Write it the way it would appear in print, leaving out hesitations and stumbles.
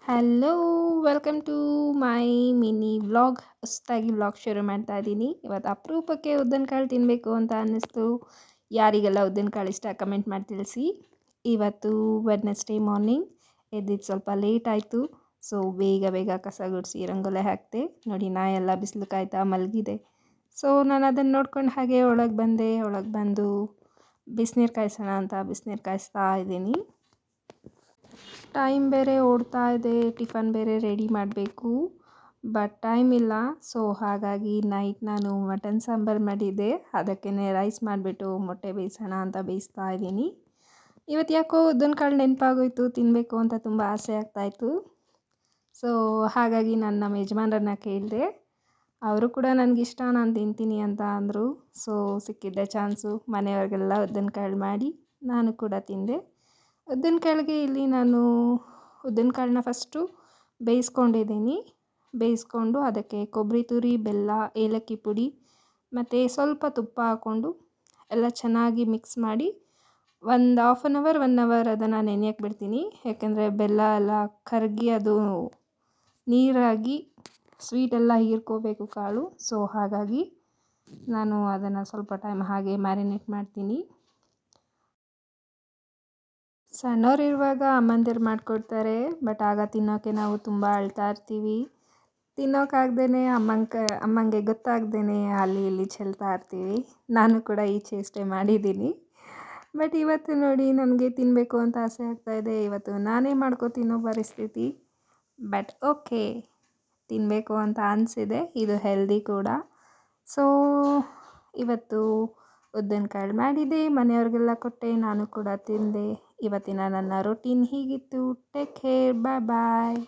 Hello welcome to my mini vlog. ಹೊಸ್ದಾಗಿ vlog ಶುರು ಮಾಡ್ತಾ ಇದ್ದೀನಿ. ಇವತ್ತು ಅಪರೂಪಕ್ಕೆ ಉದ್ದಿನಕಾಳು ತಿನ್ನಬೇಕು ಅಂತ ಅನ್ನಿಸ್ತು. ಯಾರಿಗೆಲ್ಲ ಉದ್ದಿನಕಾಳು ಇಷ್ಟ ಕಮೆಂಟ್ ಮಾಡಿ ತಿಳಿಸಿ. ಇವತ್ತು ವೆಡ್ನೆಸ್ಡೇ ಮಾರ್ನಿಂಗ್ ಎದ್ದಿದ್ದು ಸ್ವಲ್ಪ ಲೇಟ್ ಆಯಿತು. ಸೊ ಬೇಗ ಬೇಗ ಕಸ ಗುಡಿಸಿ ರಂಗೋಲೆ ಹಾಕಿದೆ. ನೋಡಿ ನಾ ಎಲ್ಲ ಬಿಸಿಲು ಕಾಯ್ತಾ ಮಲಗಿದೆ. ಸೊ ನಾನು ಅದನ್ನು ನೋಡ್ಕೊಂಡು ಹಾಗೆ ಒಳಗೆ ಬಂದು ಬಿಸಿನೀರು ಕಾಯಿಸೋಣ ಅಂತ ಬಿಸಿನೀರು ಕಾಯಿಸ್ತಾ ಇದ್ದೀನಿ. ಟೈಮ್ ಬೇರೆ ಓಡ್ತಾ ಇದೆ, ಟಿಫನ್ ಬೇರೆ ರೆಡಿ ಮಾಡಬೇಕು, ಬಟ್ ಟೈಮ್ ಇಲ್ಲ. ಸೊ ಹಾಗಾಗಿ ನೈಟ್ ನಾನು ಮಟನ್ ಸಾಂಬಾರು ಮಾಡಿದ್ದೆ, ಅದಕ್ಕೇ ರೈಸ್ ಮಾಡಿಬಿಟ್ಟು ಮೊಟ್ಟೆ ಬೇಯಿಸೋಣ ಅಂತ ಬೇಯಿಸ್ತಾ ಇದ್ದೀನಿ. ಇವತ್ತು ಯಾಕೋ ಉದ್ದಿನಕಾಳು ನೆನಪಾಗೋಯ್ತು, ತಿನ್ನಬೇಕು ಅಂತ ತುಂಬ ಆಸೆ ಆಗ್ತಾಯಿತ್ತು. ಸೊ ಹಾಗಾಗಿ ನಾನು ನಮ್ಮ ಯಜಮಾನ್ರನ್ನ ಕೇಳಿದೆ. ಅವರು ಕೂಡ ನನಗಿಷ್ಟ, ನಾನು ತಿಂತೀನಿ ಅಂತ ಅಂದರು. ಸೊ ಸಿಕ್ಕಿದ್ದೆ ಚಾನ್ಸು, ಮನೆಯವ್ರಿಗೆಲ್ಲ ಉದ್ದಿನಕಾಳು ಮಾಡಿ ನಾನು ಕೂಡ ತಿಂದೆ. ಉದ್ದಿನಕಾಳಿಗೆ ಇಲ್ಲಿ ನಾನು ಉದ್ದಿನಕಾಳನ್ನ ಫಸ್ಟು ಬೇಯಿಸ್ಕೊಂಡು ಅದಕ್ಕೆ ಕೊಬ್ಬರಿ ತುರಿ, ಬೆಲ್ಲ, ಏಲಕ್ಕಿ ಪುಡಿ ಮತ್ತು ಸ್ವಲ್ಪ ತುಪ್ಪ ಹಾಕ್ಕೊಂಡು ಎಲ್ಲ ಚೆನ್ನಾಗಿ ಮಿಕ್ಸ್ ಮಾಡಿ ಒಂದು ಹಾಫ್ ಆನ್ ಅವರ್ 1 ಅವರ್ ಅದನ್ನು ನೆನೆಯಕ್ಕೆ ಬಿಡ್ತೀನಿ. ಯಾಕೆಂದರೆ ಬೆಲ್ಲ ಎಲ್ಲ ಕರಗಿ ಅದು ನೀರಾಗಿ ಸ್ವೀಟೆಲ್ಲ ಹೀರ್ಕೋಬೇಕು ಕಾಳು. ಸೊ ಹಾಗಾಗಿ ನಾನು ಅದನ್ನು ಸ್ವಲ್ಪ ಟೈಮ್ ಹಾಗೆ ಮ್ಯಾರಿನೇಟ್ ಮಾಡ್ತೀನಿ. ಸಣ್ಣವರಿರುವಾಗ ಅಮ್ಮಂದಿರು ಮಾಡಿಕೊಡ್ತಾರೆ, ಬಟ್ ಆಗ ತಿನ್ನೋಕ್ಕೆ ನಾವು ತುಂಬ ಅಳ್ತಾ ಇರ್ತೀವಿ. ತಿನ್ನೋಕ್ಕಾಗ್ದೇ ಅಮ್ಮಂಗೆ ಗೊತ್ತಾಗ್ದೇ ಅಲ್ಲಿ ಇಲ್ಲಿ ಚೆಲ್ತಾ ಇರ್ತೀವಿ. ನಾನು ಕೂಡ ಈ ಚೇಷ್ಟೆ ಮಾಡಿದ್ದೀನಿ. ಬಟ್ ಇವತ್ತು ನೋಡಿ ನನಗೆ ತಿನ್ನಬೇಕು ಅಂತ ಆಸೆ ಆಗ್ತಾಯಿದೆ. ಇವತ್ತು ನಾನೇ ತಿನ್ನೋ ಪರಿಸ್ಥಿತಿ. ಬಟ್ ಓಕೆ, ತಿನ್ನಬೇಕು ಅಂತ ಅನಿಸಿದೆ, ಇದು ಹೆಲ್ದಿ ಕೂಡ. ಸೊ ಇವತ್ತು ಉದ್ದಿನಕಾಳು ಮಾಡಿದೆ, ಮನೆಯವ್ರಿಗೆಲ್ಲ ಕೊಟ್ಟೆ, ನಾನು ಕೂಡ ತಿಂದೆ. ಇವತ್ತಿನ ನನ್ನ ರೊಟೀನ್ ಹೀಗಿತ್ತು. ಟೇಕ್ ಕೇರ್, ಬಾಯ್ ಬಾಯ್.